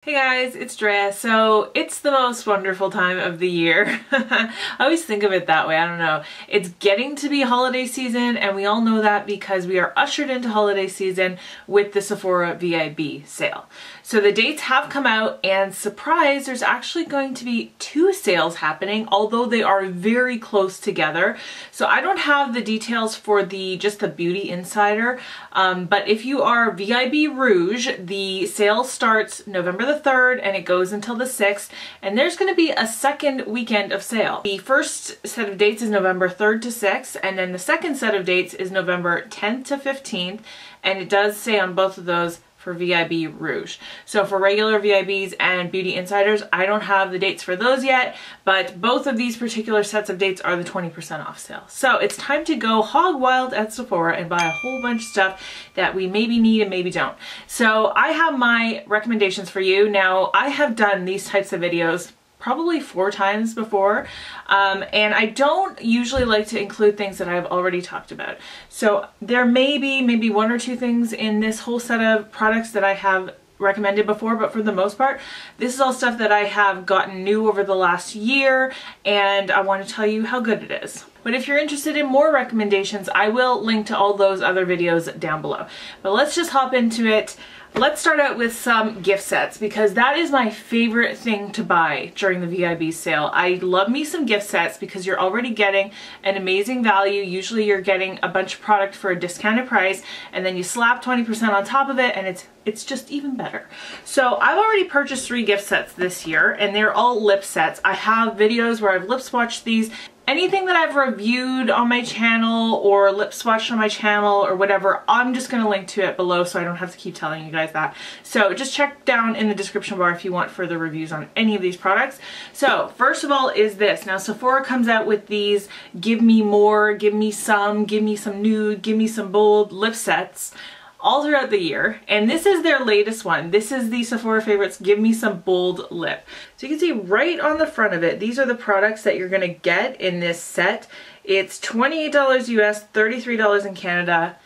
Hey guys, it's Drea. So it's the most wonderful time of the year. I always think of it that way, I don't know. It's getting to be holiday season and we all know that because we are ushered into holiday season with the Sephora VIB sale. So the dates have come out and surprise, there's actually going to be 2 sales happening, although they are very close together. So I don't have the details for just the Beauty Insider, but if you are VIB Rouge, the sale starts November the 3rd and it goes until the 6th, and there's going to be a second weekend of sale. The first set of dates is November 3rd to 6th, and then the second set of dates is November 10th to 15th, and it does say on both of those for VIB Rouge. So for regular VIBs and Beauty Insiders, I don't have the dates for those yet, but both of these particular sets of dates are the 20% off sale. So it's time to go hog wild at Sephora and buy a whole bunch of stuff that we maybe need and maybe don't. So I have my recommendations for you. Now, I have done these types of videos probably 4 times before, and I don't usually like to include things that I've already talked about. So there may be maybe 1 or 2 things in this whole set of products that I have recommended before, but for the most part, this is all stuff that I have gotten new over the last year, and I want to tell you how good it is. But if you're interested in more recommendations, I will link to all those other videos down below. But let's just hop into it. Let's start out with some gift sets because that is my favorite thing to buy during the VIB sale. I love me some gift sets because you're already getting an amazing value. Usually you're getting a bunch of product for a discounted price and then you slap 20% on top of it and it's just even better. So I've already purchased 3 gift sets this year and they're all lip sets. I have videos where I've lip swatched these. Anything that I've reviewed on my channel or lip swatched on my channel or whatever, I'm just going to link to it below so I don't have to keep telling you guys that. So just check down in the description bar if you want further reviews on any of these products. So first of all is this. Now Sephora comes out with these give me more, give me some nude, give me some bold lip sets all throughout the year, and this is their latest one. This is the Sephora Favorites Give Me Some Bold Lip. So you can see right on the front of it, these are the products that you're gonna get in this set. It's $28 US, $33 in Canada,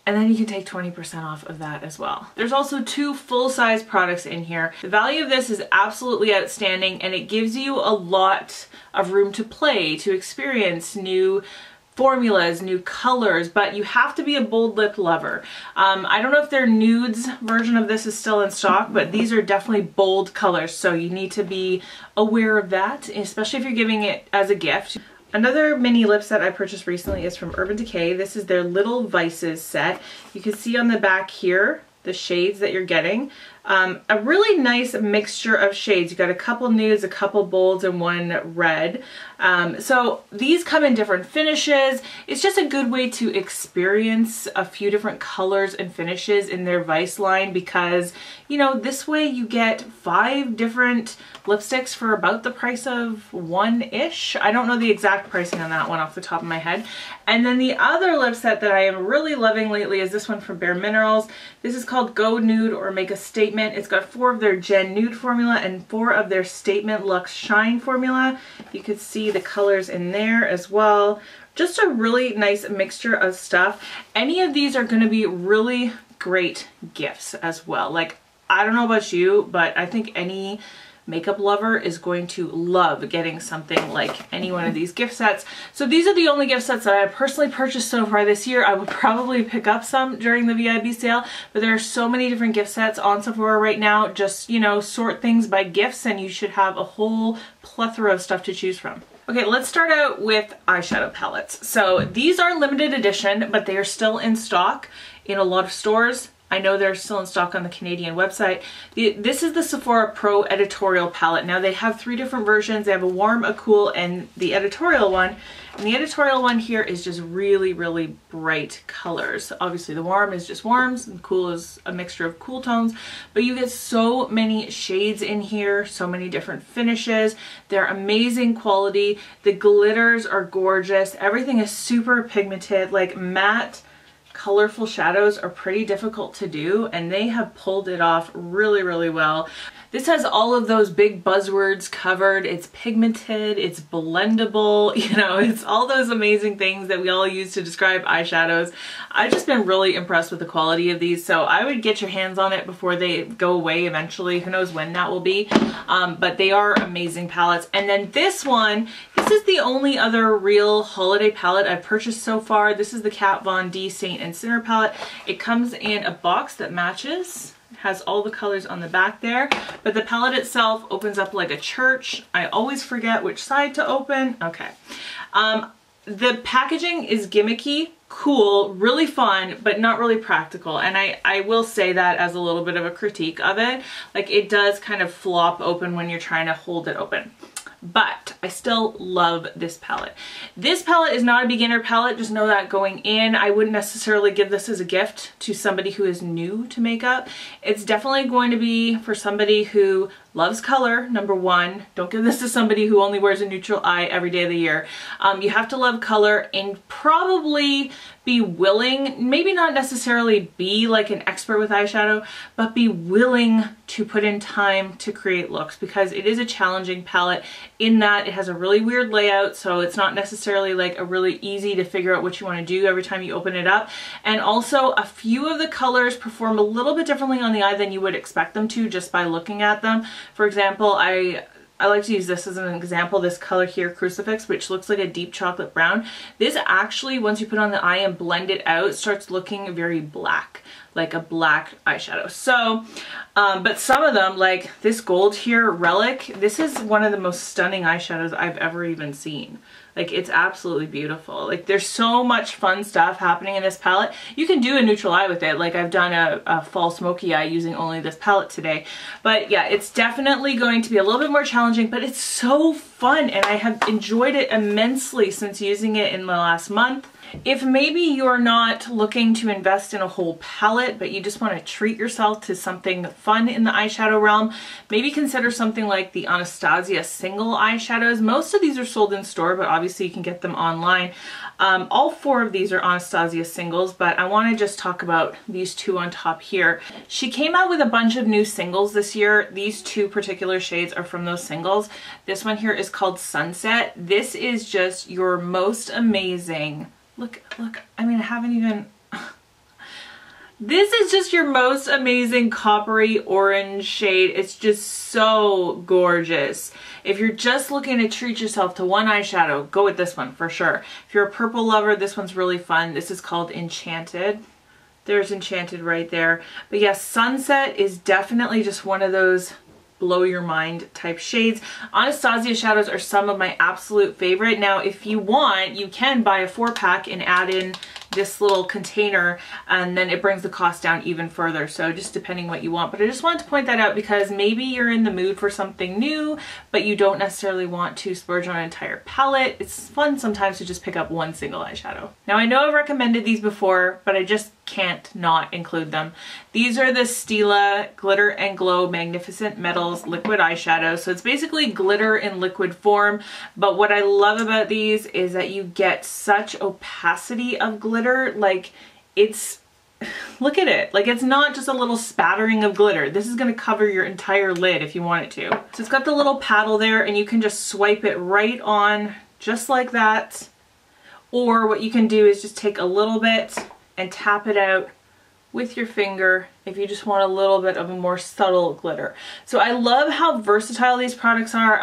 and then you can take 20% off of that as well. There's also 2 full-size products in here. The value of this is absolutely outstanding, and it gives you a lot of room to play, to experience new formulas, new colors, but you have to be a bold lip lover. I don't know if their nudes version of this is still in stock, but these are definitely bold colors, so you need to be aware of that, especially if you're giving it as a gift. Another mini lip set I purchased recently is from Urban Decay. This is their Little Vices set. You can see on the back here the shades that you're getting. A really nice mixture of shades. You got a couple nudes, a couple bolds, and 1 red. So these come in different finishes. It's just a good way to experience a few different colors and finishes in their Vice line because, you know, this way you get 5 different lipsticks for about the price of 1-ish. I don't know the exact pricing on that one off the top of my head. And then the other lip set that I am really loving lately is this one from Bare Minerals. This is called Go Nude or Make a Statement. It's got 4 of their Gen Nude formula and 4 of their Statement Luxe Shine formula. You could see the colors in there as well. Just a really nice mixture of stuff. Any of these are going to be really great gifts as well. Like, I don't know about you, but I think any makeup lover is going to love getting something like any one of these gift sets. So these are the only gift sets that I have personally purchased so far this year. I would probably pick up some during the VIB sale, but there are so many different gift sets on Sephora right now. Just, you know, sort things by gifts and you should have a whole plethora of stuff to choose from. Okay, let's start out with eyeshadow palettes. So these are limited edition, but they are still in stock in a lot of stores. I know they're still in stock on the Canadian website. This is the Sephora Pro Editorial palette. Now they have 3 different versions. They have a warm, a cool, and the editorial one. And the editorial one here is just really, really bright colors. Obviously the warm is just warms and cool is a mixture of cool tones, but you get so many shades in here, so many different finishes. They're amazing quality. The glitters are gorgeous. Everything is super pigmented, like matte colorful shadows are pretty difficult to do, and they have pulled it off really, really well. This has all of those big buzzwords covered. It's pigmented, it's blendable, you know, it's all those amazing things that we all use to describe eyeshadows. I've just been really impressed with the quality of these, so I would get your hands on it before they go away eventually. Who knows when that will be, but they are amazing palettes. And then this one, this is the only other real holiday palette I've purchased so far. This is the Kat Von D Saint and Sinner palette. It comes in a box that matches. It has all the colors on the back there, but the palette itself opens up like a church. I always forget which side to open. Okay. The packaging is gimmicky, cool, really fun, but not really practical. And I will say that as a little bit of a critique of it. Like, it does kind of flop open when you're trying to hold it open. But I still love this palette. This palette is not a beginner palette, just know that going in. I wouldn't necessarily give this as a gift to somebody who is new to makeup. It's definitely going to be for somebody who loves color, number one. Don't give this to somebody who only wears a neutral eye every day of the year. You have to love color and probably be willing, maybe not necessarily be like an expert with eyeshadow, but be willing to put in time to create looks, because it is a challenging palette in that it has a really weird layout, so it's not necessarily like a really easy to figure out what you want to do every time you open it up. And also a few of the colors perform a little bit differently on the eye than you would expect them to just by looking at them. For example, I like to use this as an example, this color here, Crucifix, which looks like a deep chocolate brown. This actually, once you put it on the eye and blend it out, starts looking very black, like a black eyeshadow. So, but some of them, like this gold here, Relic, this is one of the most stunning eyeshadows I've ever even seen. Like, it's absolutely beautiful. Like, there's so much fun stuff happening in this palette. You can do a neutral eye with it. Like, I've done a fall smoky eye using only this palette today. But yeah, it's definitely going to be a little bit more challenging, but it's so fun, and I have enjoyed it immensely since using it in the last month. If maybe you're not looking to invest in a whole palette, but you just want to treat yourself to something fun in the eyeshadow realm, maybe consider something like the Anastasia single eyeshadows. Most of these are sold in store, but obviously you can get them online. All four of these are Anastasia singles, but I want to just talk about these two on top here. She came out with a bunch of new singles this year. These two particular shades are from those singles. This one here is called Sunset. This is just your most amazing... Look, I mean, I haven't even... This is just your most amazing coppery orange shade. It's just so gorgeous. If you're just looking to treat yourself to one eyeshadow, go with this one for sure. If you're a purple lover, this one's really fun. This is called Enchanted. There's Enchanted right there. But yes, Sunset is definitely just one of those blow your mind type shades. Anastasia shadows are some of my absolute favorite. Now, if you want, you can buy a 4-pack and add in this little container, and then it brings the cost down even further. So just depending what you want. But I just wanted to point that out because maybe you're in the mood for something new, but you don't necessarily want to splurge on an entire palette. It's fun sometimes to just pick up one single eyeshadow. Now, I know I've recommended these before, but I just can't not include them. These are the Stila Glitter and Glow Magnificent Metals liquid eyeshadows. So it's basically glitter in liquid form, but what I love about these is that you get such opacity of glitter. Like, it's, look at it, like it's not just a little spattering of glitter. This is going to cover your entire lid if you want it to. So it's got the little paddle there, and you can just swipe it right on just like that. Or what you can do is just take a little bit and tap it out with your finger if you just want a little bit of a more subtle glitter. So I love how versatile these products are.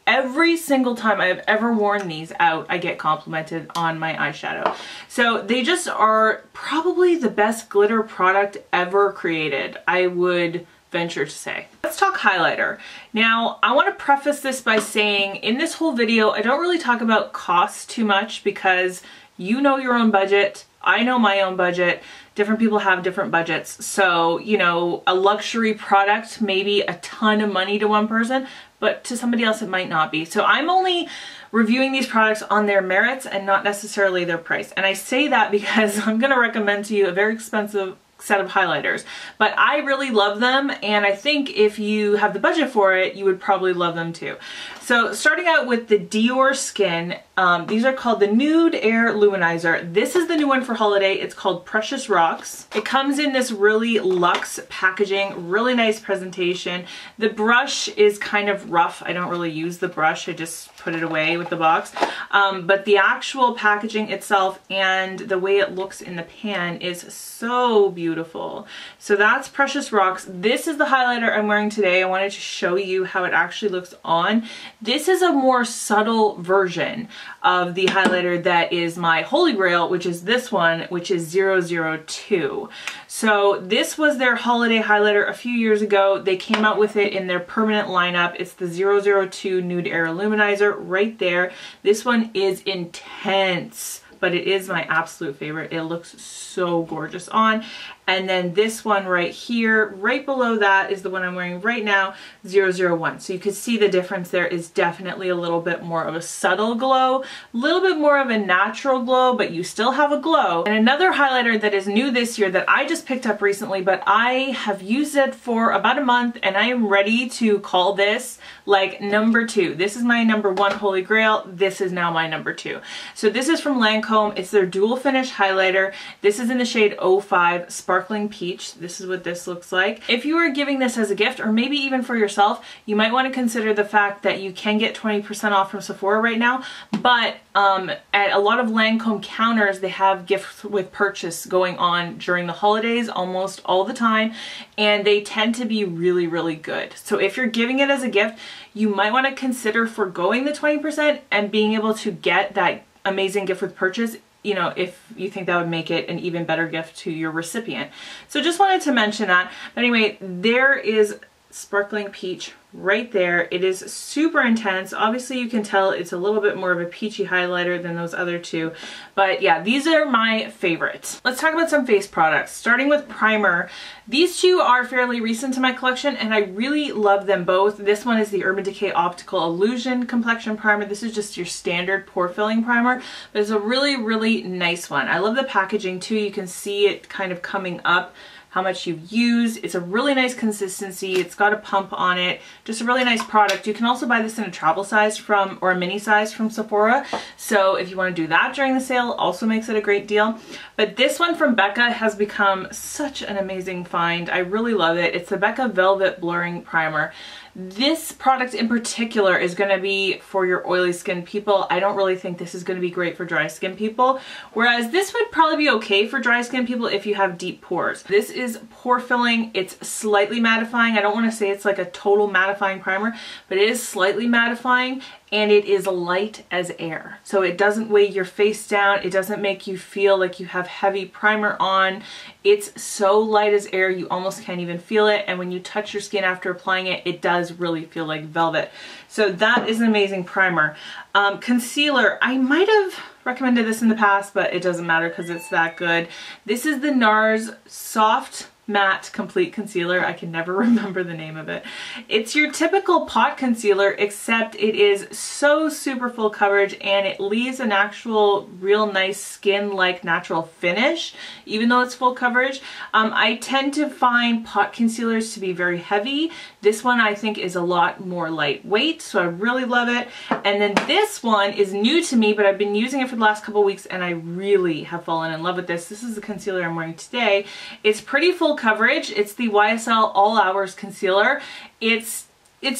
Every single time I have ever worn these out, I get complimented on my eyeshadow. So they just are probably the best glitter product ever created, I would venture to say. Let's talk highlighter. Now, I want to preface this by saying in this whole video, I don't really talk about costs too much because you know your own budget. I know my own budget. Different people have different budgets. So, you know, a luxury product may be a ton of money to one person, but to somebody else it might not be. So I'm only reviewing these products on their merits and not necessarily their price. And I say that because I'm going to recommend to you a very expensive set of highlighters, but I really love them, and I think if you have the budget for it, you would probably love them too. So starting out with the Dior Skin, these are called the Nude Air Luminizer. This is the new one for holiday. It's called Precious Rocks. It comes in this really luxe packaging, really nice presentation. The brush is kind of rough. I don't really use the brush. I just put it away with the box. But the actual packaging itself and the way it looks in the pan is so beautiful. So that's Precious Rocks. This is the highlighter I'm wearing today. I wanted to show you how it actually looks on. This is a more subtle version of the highlighter that is my holy grail, which is this one, which is 002. So this was their holiday highlighter a few years ago. They came out with it in their permanent lineup. It's the 002 Nude Air Luminizer right there. This one is intense, but it is my absolute favorite. It looks so gorgeous on. And then this one right here, right below that is the one I'm wearing right now, 001. So you can see the difference there is definitely a little bit more of a subtle glow, a little bit more of a natural glow, but you still have a glow. And another highlighter that is new this year that I just picked up recently, but I have used it for about a month and I am ready to call this like number 2. This is my number 1 holy grail. This is now my number 2. So this is from Lancome. It's their dual finish highlighter. This is in the shade 05 Sparkling Peach. This is what this looks like. If you are giving this as a gift, or maybe even for yourself, you might want to consider the fact that you can get 20% off from Sephora right now, but at a lot of Lancome counters, they have gifts with purchase going on during the holidays almost all the time, and they tend to be really, really good. So if you're giving it as a gift, you might want to consider foregoing the 20% and being able to get that amazing gift with purchase, you know, if you think that would make it an even better gift to your recipient. So just wanted to mention that. But anyway, there is Sparkling Peach right there. It is super intense. Obviously you can tell it's a little bit more of a peachy highlighter than those other two, but yeah, these are my favorites. Let's talk about some face products, starting with primer. These two are fairly recent to my collection and I really love them both. This one is the Urban Decay Optical Illusion Complexion Primer. This is just your standard pore filling primer, but it's a really, really nice one. I love the packaging too. You can see it kind of coming up how much you've used. It's a really nice consistency. It's got a pump on it. Just a really nice product. You can also buy this in a travel size from, or a mini size from Sephora. So if you want to do that during the sale, also makes it a great deal. But this one from Becca has become such an amazing find. I really love it. It's the Becca Velvet Blurring Primer. This product in particular is going to be for your oily skin people. I don't really think this is going to be great for dry skin people, whereas this would probably be okay for dry skin people if you have deep pores. This is pore filling. It's slightly mattifying. I don't want to say it's like a total mattifying primer, but it is slightly mattifying, and it is light as air. So it doesn't weigh your face down. It doesn't make you feel like you have heavy primer on. It's so light as air, you almost can't even feel it. And when you touch your skin after applying it, it does really feel like velvet. So that is an amazing primer. Concealer, I might have recommended this in the past, but it doesn't matter because it's that good. This is the NARS Soft Matte Complete Concealer. I can never remember the name of it. It's your typical pot concealer, except it is so super full coverage and it leaves an actual real nice skin-like natural finish, even though it's full coverage. I tend to find pot concealers to be very heavy. This one I think is a lot more lightweight, so I really love it. And then this one is new to me, but I've been using it for the last couple weeks and I really have fallen in love with this. This is the concealer I'm wearing today. It's pretty full coverage. It's the YSL All Hours Concealer. It's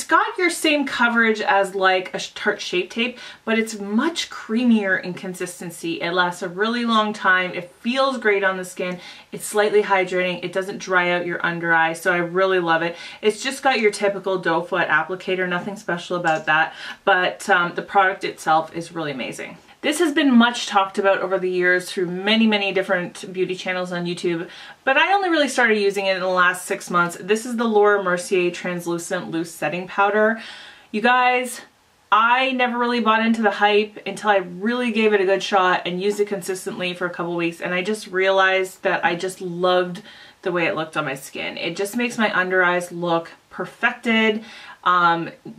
got your same coverage as like a Tarte Shape Tape, but it's much creamier in consistency. It lasts a really long time. It feels great on the skin. It's slightly hydrating. It doesn't dry out your under eye, so I really love it. It's just got your typical doe foot applicator, nothing special about that, but the product itself is really amazing. This has been much talked about over the years through many, many different beauty channels on YouTube, but I only really started using it in the last 6 months. This is the Laura Mercier Translucent Loose Setting Powder. You guys, I never really bought into the hype until I really gave it a good shot and used it consistently for a couple weeks, and I just realized that I just loved the way it looked on my skin. It just makes my under eyes look perfected.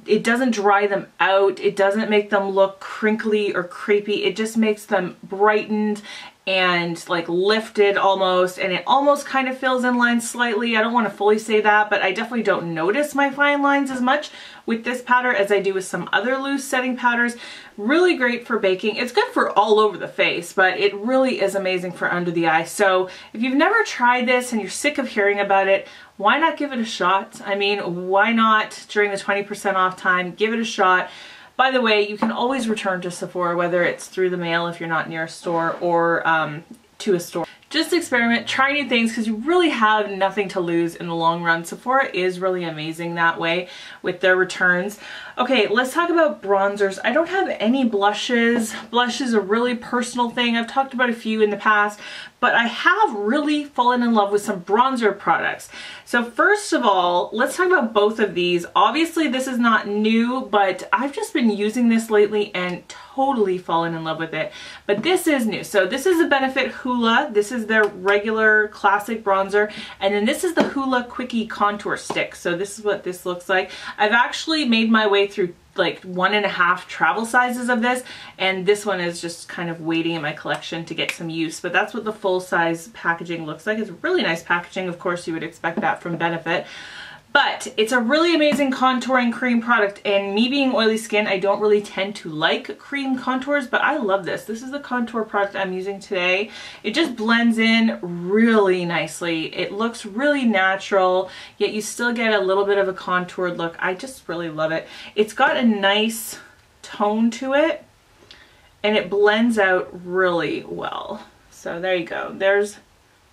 It doesn't dry them out. It doesn't make them look crinkly or crepey. It just makes them brightened and like lifted almost, and it almost kind of fills in lines slightly. I don't want to fully say that, but I definitely don't notice my fine lines as much with this powder as I do with some other loose setting powders. Really great for baking. It's good for all over the face, but it really is amazing for under the eye. So if you've never tried this and you're sick of hearing about it, why not give it a shot? I mean, why not during the 20% off time, give it a shot. By the way, you can always return to Sephora, whether it's through the mail if you're not near a store, or to a store. Just experiment, try new things, because you really have nothing to lose in the long run. Sephora is really amazing that way with their returns. Okay, let's talk about bronzers. I don't have any blushes. Blush is a really personal thing. I've talked about a few in the past, but I have really fallen in love with some bronzer products. So first of all, let's talk about both of these. Obviously this is not new, but I've just been using this lately and totally fallen in love with it. But this is new. So this is the Benefit Hoola. This is their regular classic bronzer. And then this is the Hoola Quickie Contour Stick. So this is what this looks like. I've actually made my way through like 1.5 travel sizes of this, and this one is just kind of waiting in my collection to get some use, but that's what the full size packaging looks like. It's really nice packaging. Of course you would expect that from Benefit. But it's a really amazing contouring cream product, and me being oily skin, I don't really tend to like cream contours, but I love this. This is the contour product I'm using today. It just blends in really nicely. It looks really natural, yet you still get a little bit of a contoured look. I just really love it. It's got a nice tone to it, and it blends out really well. So there you go. There's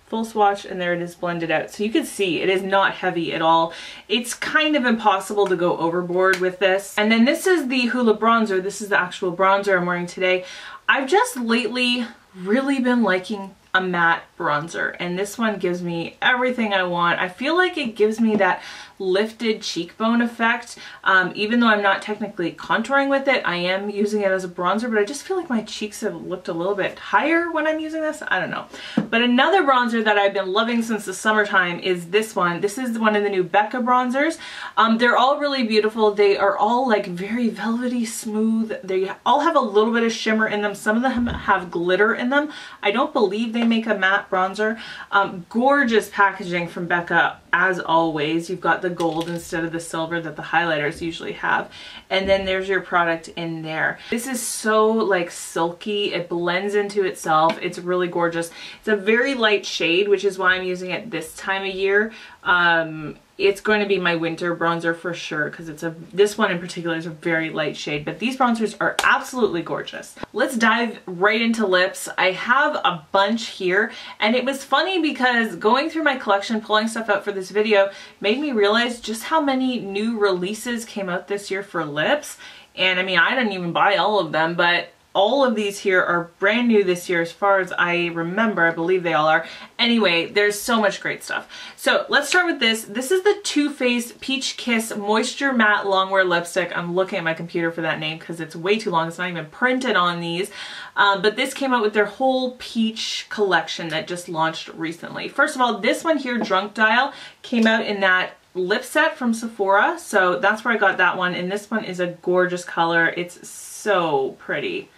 full swatch, and there it is blended out. So you can see it is not heavy at all. It's kind of impossible to go overboard with this. And then this is the Hoola bronzer. This is the actual bronzer I'm wearing today. I've just lately really been liking a matte bronzer, and this one gives me everything I want. I feel like it gives me that lifted cheekbone effect. Even though I'm not technically contouring with it, I am using it as a bronzer, but I just feel like my cheeks have looked a little bit higher when I'm using this. I don't know. But another bronzer that I've been loving since the summertime is this one. This is one of the new Becca bronzers. They're all really beautiful. They are all like very velvety smooth. They all have a little bit of shimmer in them. Some of them have glitter in them. I don't believe they make a matte bronzer. Gorgeous packaging from Becca as always. You've got the gold instead of the silver that the highlighters usually have, and then there's your product in there. This is so like silky. It blends into itself. It's really gorgeous. It's a very light shade, which is why I'm using it this time of year. It's going to be my winter bronzer for sure, because this one in particular is a very light shade, but these bronzers are absolutely gorgeous. Let's dive right into lips. I have a bunch here, and it was funny because going through my collection, pulling stuff out for this video, made me realize just how many new releases came out this year for lips. And I mean, I didn't even buy all of them, but all of these here are brand new this year as far as I remember. I believe they all are. Anyway, there's so much great stuff. So let's start with this. This is the Too Faced Peach Kiss Moisture Matte Longwear Lipstick. I'm looking at my computer for that name because it's way too long. It's not even printed on these. But this came out with their whole peach collection that just launched recently. First of all, this one here, Drunk Dial, came out in that lip set from Sephora. So that's where I got that one. And this one is a gorgeous color. It's so pretty.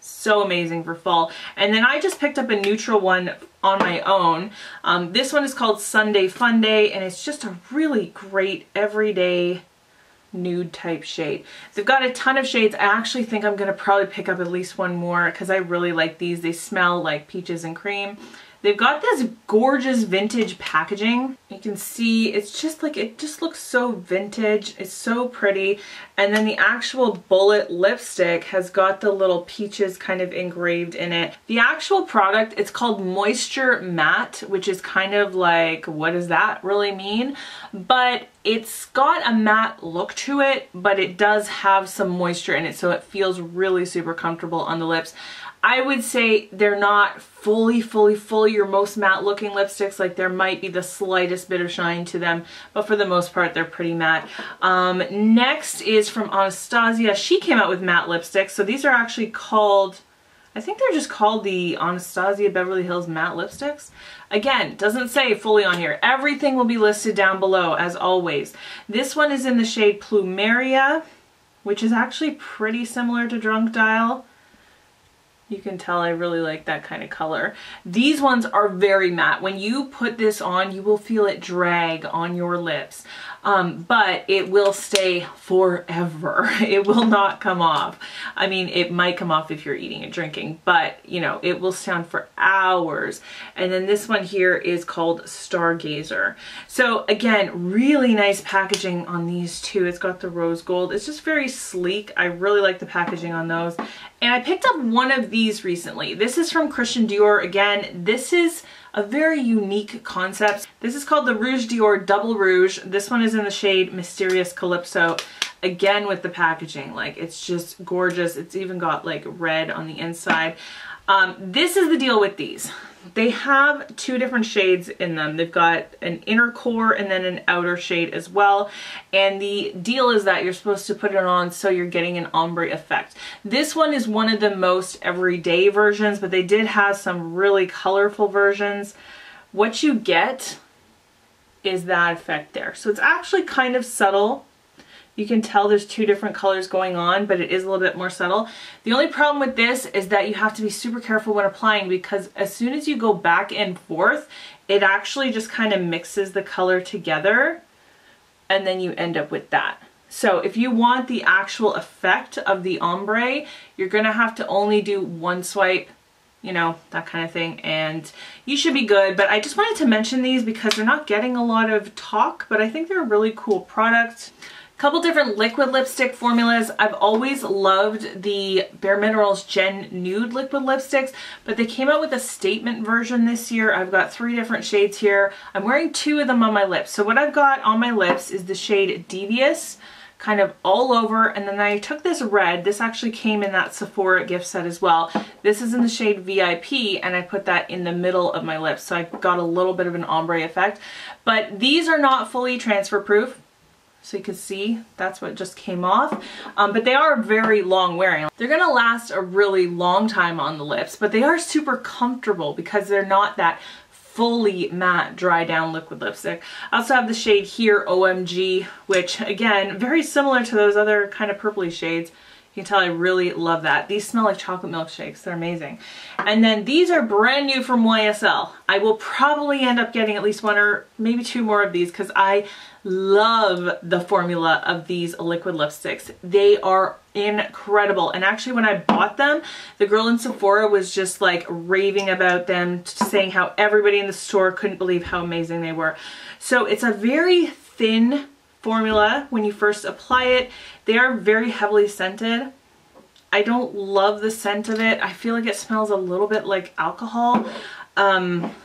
So amazing for fall. And then I just picked up a neutral one on my own. This one is called Sunday Fun Day, and it's just a really great everyday nude type shade. They've got a ton of shades. I actually think I'm gonna probably pick up at least one more because I really like these. They smell like peaches and cream. They've got this gorgeous vintage packaging. You can see it's just like, it just looks so vintage. It's so pretty. And then the actual bullet lipstick has got the little peaches kind of engraved in it. The actual product, it's called Moisture Matte, which is kind of like, what does that really mean? But it's got a matte look to it, but it does have some moisture in it, so it feels really super comfortable on the lips. I would say they're not fully your most matte looking lipsticks. Like there might be the slightest bit of shine to them, but for the most part they're pretty matte. Next is from Anastasia. She came out with matte lipsticks. So these are actually called, I think they're just called the Anastasia Beverly Hills Matte Lipsticks. Again, doesn't say fully on here. Everything will be listed down below as always. This one is in the shade Plumeria, which is actually pretty similar to Drunk Dial. You can tell I really like that kind of color. These ones are very matte. When you put this on, you will feel it drag on your lips. But it will stay forever. It will not come off. I mean, it might come off if you're eating and drinking, but you know, it will stay on for hours. And then this one here is called Stargazer. So again, really nice packaging on these two. It's got the rose gold. It's just very sleek. I really like the packaging on those. And I picked up one of these recently. This is from Christian Dior. Again, this is a very unique concept. This is called the Rouge Dior Double Rouge. This one is in the shade Mysterious Calypso. Again, with the packaging, like it's just gorgeous. It's even got like red on the inside. This is the deal with these. They have two different shades in them. They've got an inner core and then an outer shade as well. And the deal is that you're supposed to put it on so you're getting an ombre effect. This one is one of the most everyday versions, but they did have some really colorful versions. What you get is that effect there. So it's actually kind of subtle. You can tell there's two different colors going on, but it is a little bit more subtle. The only problem with this is that you have to be super careful when applying, because as soon as you go back and forth, it actually just kind of mixes the color together, and then you end up with that. So if you want the actual effect of the ombre, you're gonna have to only do one swipe, you know, that kind of thing, and you should be good. But I just wanted to mention these because they're not getting a lot of talk, but I think they're a really cool product. Couple different liquid lipstick formulas. I've always loved the Bare Minerals Gen Nude liquid lipsticks, but they came out with a statement version this year. I've got 3 different shades here. I'm wearing 2 of them on my lips. So what I've got on my lips is the shade Devious, kind of all over, and then I took this red. This actually came in that Sephora gift set as well. This is in the shade VIP, and I put that in the middle of my lips, so I got a little bit of an ombre effect. But these are not fully transfer proof. So you can see that's what just came off, but they are very long wearing. They're gonna last a really long time on the lips, but they are super comfortable because they're not that fully matte dry down liquid lipstick. I also have the shade here, OMG, which again, very similar to those other kind of purpley shades. You can tell I really love that. These smell like chocolate milkshakes. They're amazing. And then these are brand new from YSL. I will probably end up getting at least 1 or maybe 2 more of these because I love the formula of these liquid lipsticks. They are incredible. And actually when I bought them, the girl in Sephora was just like raving about them, saying how everybody in the store couldn't believe how amazing they were. So it's a very thin formula when you first apply it. They are very heavily scented. I don't love the scent of it. I feel like it smells a little bit like alcohol,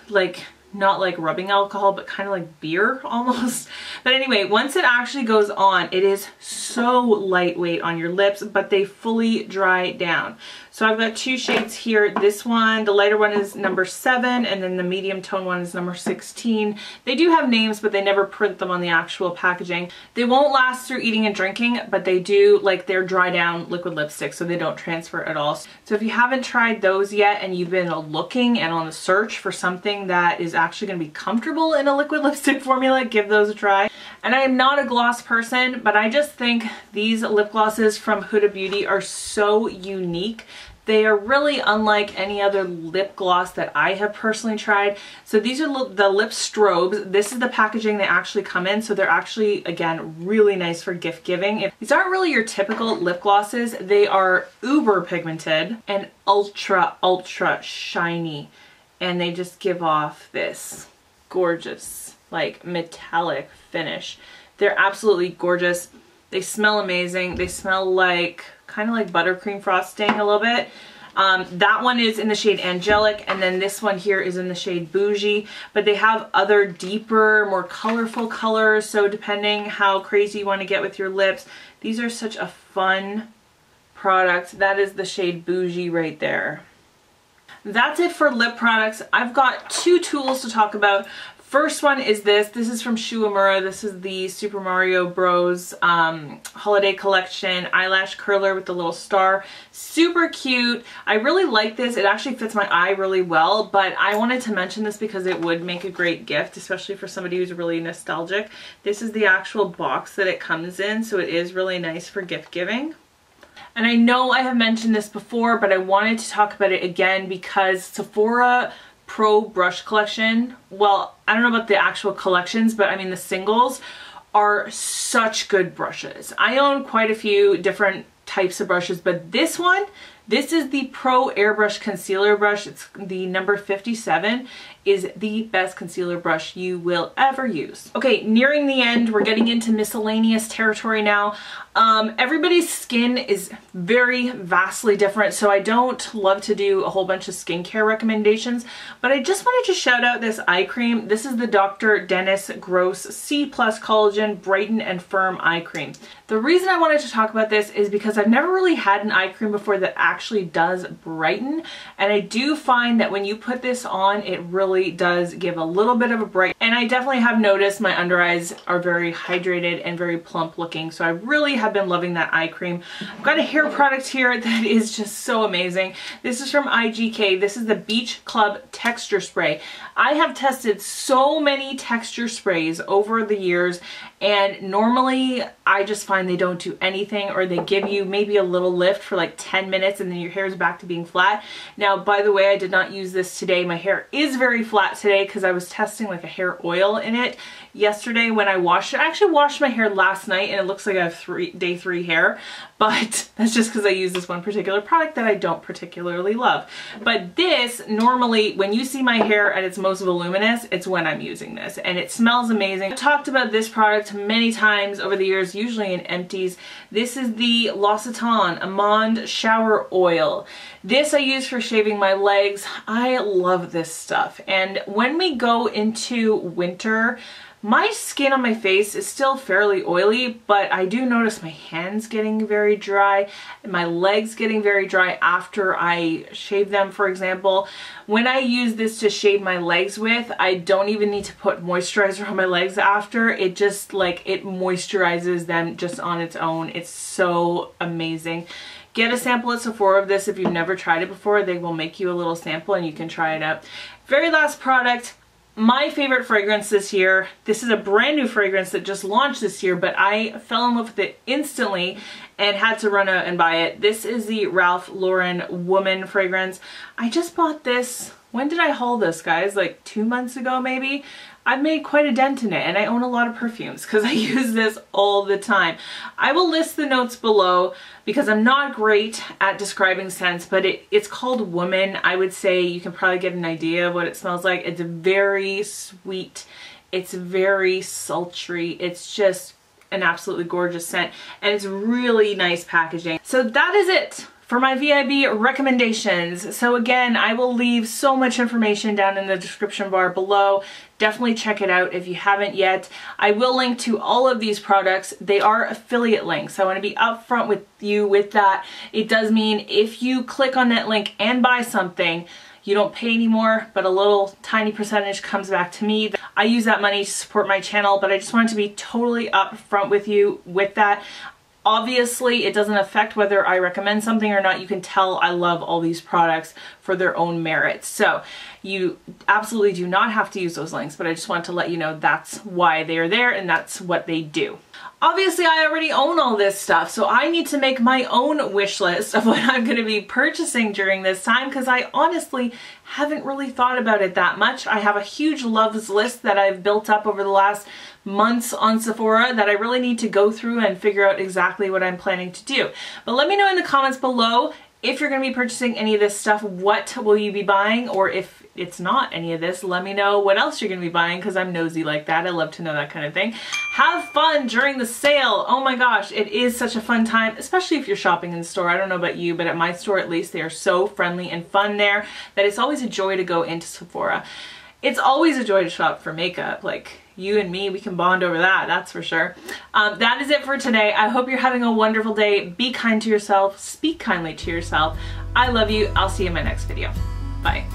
like not like rubbing alcohol, but kind of like beer almost. But anyway, once it actually goes on, it is so lightweight on your lips, but they fully dry down. So I've got 2 shades here. This one, the lighter one is number 7, and then the medium tone one is number 16. They do have names, but they never print them on the actual packaging. They won't last through eating and drinking, but they do, like, they're dry down liquid lipstick, so they don't transfer at all. So if you haven't tried those yet and you've been looking and on the search for something that is actually going to be comfortable in a liquid lipstick formula, give those a try. And I am not a gloss person, but I just think these lip glosses from Huda Beauty are so unique. They are really unlike any other lip gloss that I have personally tried. So these are the lip strobes. This is the packaging they actually come in. So they're actually, again, really nice for gift giving. These aren't really your typical lip glosses. They are uber pigmented and ultra, ultra shiny. And they just give off this gorgeous, like, metallic finish. They're absolutely gorgeous. They smell amazing. They smell like kind of like buttercream frosting a little bit. That one is in the shade Angelic, and then this one here is in the shade Bougie, but they have other deeper, more colorful colors, so depending how crazy you want to get with your lips, these are such a fun product. That is the shade Bougie right there. That's it for lip products. I've got 2 tools to talk about. First one is this. This is from Shuamura. This is the Super Mario Bros. Holiday Collection eyelash curler with the little star. Super cute. I really like this. It actually fits my eye really well, but I wanted to mention this because it would make a great gift, especially for somebody who's really nostalgic. This is the actual box that it comes in, so it is really nice for gift giving. And I know I have mentioned this before, but I wanted to talk about it again because Sephora Pro Brush Collection, well, I don't know about the actual collections, but I mean the singles are such good brushes. I own quite a few different types of brushes, but this one, this is the Pro Airbrush Concealer Brush. It's the number 57, is the best concealer brush you will ever use. Okay, nearing the end, we're getting into miscellaneous territory now. Everybody's skin is very vastly different, so I don't love to do a whole bunch of skincare recommendations, but I just wanted to shout out this eye cream. This is the Dr. Dennis Gross C+ Collagen Brighten and Firm Eye Cream. The reason I wanted to talk about this is because I've never really had an eye cream before that actually does brighten, and I do find that when you put this on, it really does give a little bit of a bright, and I definitely have noticed my under eyes are very hydrated and very plump looking, so I really have been loving that eye cream. I've got a hair product here that is just so amazing. This is from IGK. This is the Beach Club Texture Spray. I have tested so many texture sprays over the years, and normally I just find they don't do anything, or they give you maybe a little lift for like 10 minutes and then your hair is back to being flat. Now, by the way, I did not use this today. My hair is very flat today because I was testing like a hair oil in it yesterday when I washed it. I actually washed my hair last night and it looks like I have day 3 hair, but that's just because I use this one particular product that I don't particularly love. But this, normally when you see my hair at its most voluminous, it's when I'm using this, and it smells amazing. I've talked about this product many times over the years, usually in empties. This is the L'Occitane Amande Shower Oil. This I use for shaving my legs. I love this stuff, and when we go into winter, my skin on my face is still fairly oily, but I do notice my hands getting very dry and my legs getting very dry after I shave them, for example. When I use this to shave my legs with, I don't even need to put moisturizer on my legs after. It just like, it moisturizes them just on its own. It's so amazing. Get a sample at Sephora of this if you've never tried it before. They will make you a little sample and you can try it out. Very last product. My favorite fragrance this year, this is a brand new fragrance that just launched this year, but I fell in love with it instantly and had to run out and buy it. This is the Ralph Lauren Woman fragrance. I just bought this, when did I haul this, guys? Like 2 months ago maybe? I've made quite a dent in it, and I own a lot of perfumes because I use this all the time. I will list the notes below because I'm not great at describing scents, but it's called Woman. I would say you can probably get an idea of what it smells like. It's very sweet. It's very sultry. It's just an absolutely gorgeous scent, and it's really nice packaging. So that is it for my VIB recommendations. So again, I will leave so much information down in the description bar below. Definitely check it out if you haven't yet. I will link to all of these products. They are affiliate links. I want to be upfront with you with that. It does mean if you click on that link and buy something, you don't pay anymore, but a little tiny percentage comes back to me. I use that money to support my channel, but I just wanted to be totally upfront with you with that. Obviously, it doesn't affect whether I recommend something or not. You can tell I love all these products for their own merits. So you absolutely do not have to use those links, but I just want to let you know that's why they are there and that's what they do. Obviously, I already own all this stuff, so I need to make my own wish list of what I'm going to be purchasing during this time because I honestly haven't really thought about it that much. I have a huge loves list that I've built up over the last months on Sephora that I really need to go through and figure out exactly what I'm planning to do. But let me know in the comments below if you're going to be purchasing any of this stuff, what will you be buying, or if it's not any of this, let me know what else you're going to be buying because I'm nosy like that. I love to know that kind of thing. Have fun during the sale. Oh my gosh, it is such a fun time, especially if you're shopping in the store. I don't know about you, but at my store at least, they are so friendly and fun there that it's always a joy to go into Sephora. It's always a joy to shop for makeup. Like, you and me, we can bond over that, that's for sure. That is it for today. I hope you're having a wonderful day. Be kind to yourself. Speak kindly to yourself. I love you. I'll see you in my next video. Bye.